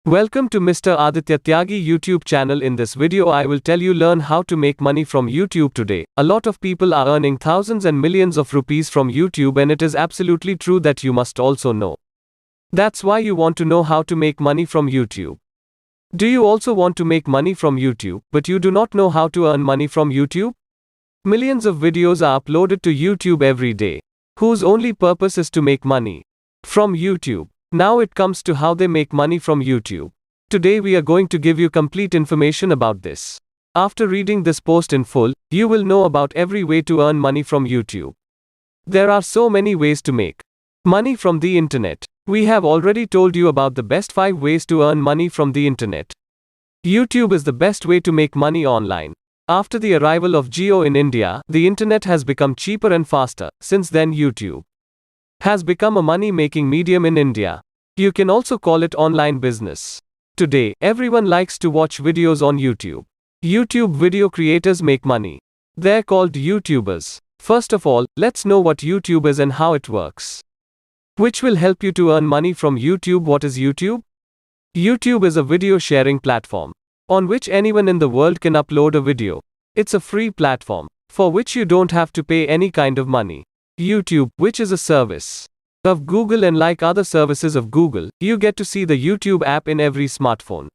Welcome to Mr. Aditya Tyagi YouTube channel. In this video I will tell you learn how to make money from YouTube today. A lot of people are earning thousands and millions of rupees from YouTube, and it is absolutely true that you must also know. That's why you want to know how to make money from YouTube. Do you also want to make money from YouTube, but you do not know how to earn money from YouTube? Millions of videos are uploaded to YouTube every day, whose only purpose is to make money from YouTube. Now it comes to how they make money from YouTube. Today we are going to give you complete information about this. After reading this post in full, you will know about every way to earn money from YouTube. There are so many ways to make money from the internet. We have already told you about the best 5 ways to earn money from the internet. YouTube is the best way to make money online. After the arrival of Jio in India, the internet has become cheaper and faster. Since then, YouTube has become a money-making medium in India. You can also call it online business. Today, everyone likes to watch videos on YouTube. YouTube video creators make money. They're called YouTubers. First of all, let's know what YouTube is and how it works, which will help you to earn money from YouTube. What is YouTube? YouTube is a video sharing platform on which anyone in the world can upload a video. It's a free platform for which you don't have to pay any kind of money. YouTube, which is a service of Google, and like other services of Google, you get to see the YouTube app in every smartphone.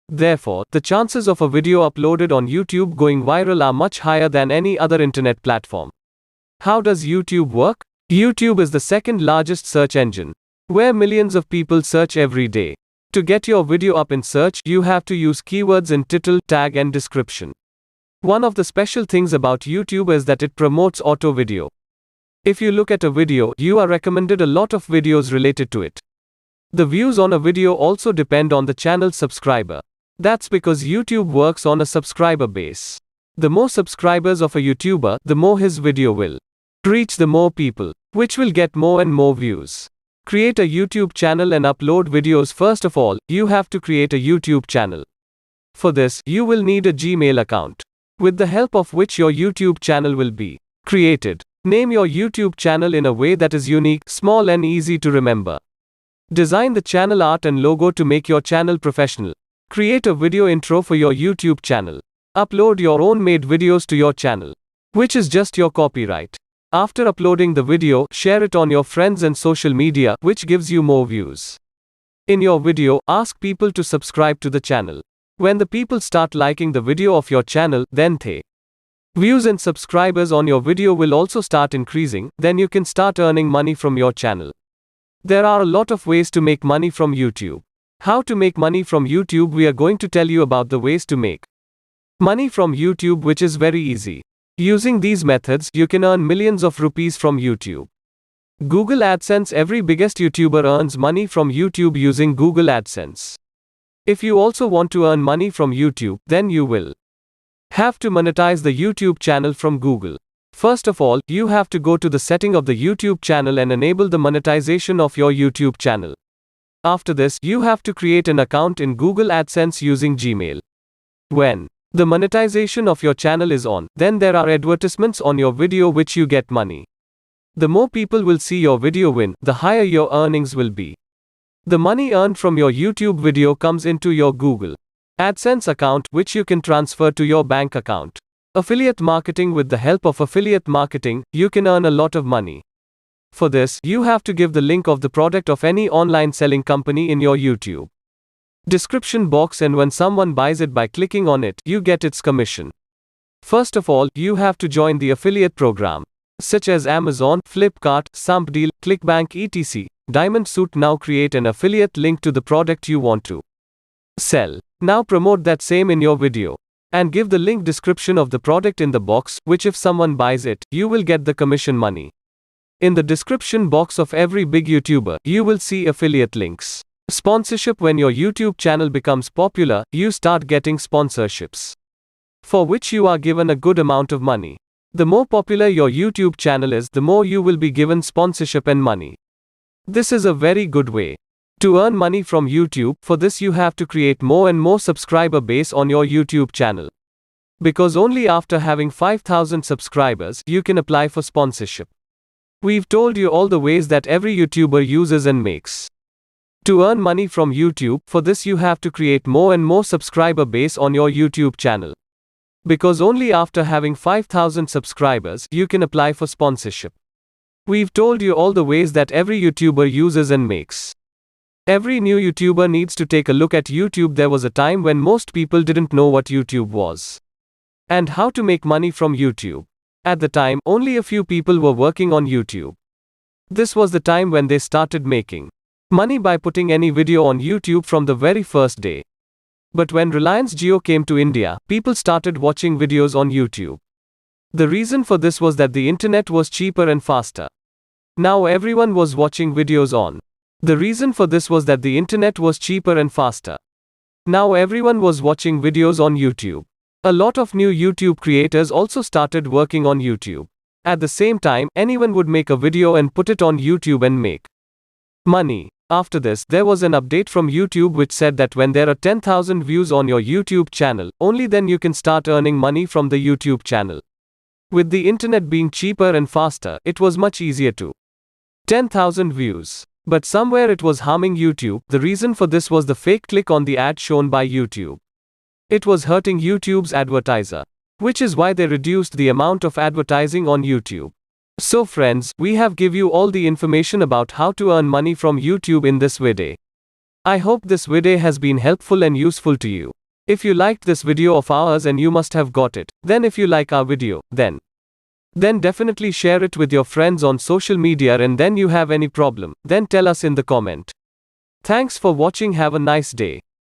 Therefore, the chances of a video uploaded on YouTube going viral are much higher than any other internet platform. How does YouTube work? YouTube is the second largest search engine, where millions of people search every day. To get your video up in search, you have to use keywords in title, tag and description. One of the special things about YouTube is that it promotes auto video. If you look at a video, you are recommended a lot of videos related to it. The views on a video also depend on the channel's subscriber. That's because YouTube works on a subscriber base. The more subscribers of a YouTuber, the more his video will reach the more people, which will get more and more views. Create a YouTube channel and upload videos. First of all, you have to create a YouTube channel. For this, you will need a Gmail account, with the help of which your YouTube channel will be created. Name your YouTube channel in a way that is unique, small and easy to remember. Design the channel art and logo to make your channel professional. Create a video intro for your YouTube channel. Upload your own made videos to your channel, which is just your copyright. After uploading the video, share it on your friends and social media, which gives you more views. In your video, ask people to subscribe to the channel. When the people start liking the video of your channel, then the views and subscribers on your video will also start increasing. Then you can start earning money from your channel. There are a lot of ways to make money from YouTube. How to make money from YouTube? We are going to tell you about the ways to make money from YouTube, which is very easy. Using these methods, you can earn millions of rupees from YouTube. Google AdSense. Every biggest YouTuber earns money from YouTube using Google AdSense. If you also want to earn money from YouTube, then you will have to monetize the YouTube channel from Google. First of all, you have to go to the setting of the YouTube channel and enable the monetization of your YouTube channel. After this, you have to create an account in Google AdSense using Gmail. When the monetization of your channel is on, then there are advertisements on your video which you get money. The more people will see your video the higher your earnings will be. The money earned from your YouTube video comes into your Google AdSense account, which you can transfer to your bank account. Affiliate marketing. With the help of affiliate marketing, you can earn a lot of money. For this, you have to give the link of the product of any online selling company in your YouTube description box, and when someone buys it by clicking on it, you get its commission. First of all, you have to join the affiliate program, such as Amazon, Flipkart, Sampdeal, ClickBank etc. Diamond Suit. Now create an affiliate link to the product you want to sell. Now promote that same in your video, and give the link description of the product in the box, which if someone buys it, you will get the commission money. In the description box of every big YouTuber, you will see affiliate links. Sponsorship. When your YouTube channel becomes popular, you start getting sponsorships, for which you are given a good amount of money. The more popular your YouTube channel is, the more you will be given sponsorship and money. This is a very good way to earn money from YouTube. For this, you have to create more and more subscriber base on your YouTube channel, because only after having 5,000 subscribers, you can apply for sponsorship. We've told you all the ways that every YouTuber uses and makes To earn money from YouTube, for this you have to create more and more subscriber base on your YouTube channel. Because only after having 5,000 subscribers, you can apply for sponsorship. We've told you all the ways that every YouTuber uses and makes. Every new YouTuber needs to take a look at YouTube. There was a time when most people didn't know what YouTube was and how to make money from YouTube. At the time, only a few people were working on YouTube. This was the time when they started making money by putting any video on YouTube from the very first day. But when Reliance Jio came to India, people started watching videos on YouTube. The reason for this was that the internet was cheaper and faster. Now everyone was watching videos on. The reason for this was that the internet was cheaper and faster. Now everyone was watching videos on YouTube. A lot of new YouTube creators also started working on YouTube. At the same time, anyone would make a video and put it on YouTube and make money. After this, there was an update from YouTube which said that when there are 10,000 views on your YouTube channel, only then you can start earning money from the YouTube channel. With the internet being cheaper and faster, it was much easier to 10,000 views. But somewhere it was harming YouTube. The reason for this was the fake click on the ad shown by YouTube. It was hurting YouTube's advertiser, which is why they reduced the amount of advertising on YouTube. So friends, we have give you all the information about how to earn money from YouTube in this video. I hope this video has been helpful and useful to you. If you liked this video of ours, and you must have got it, then if you like our video, then definitely share it with your friends on social media, and then you have any problem, then tell us in the comment. Thanks for watching. Have a nice day.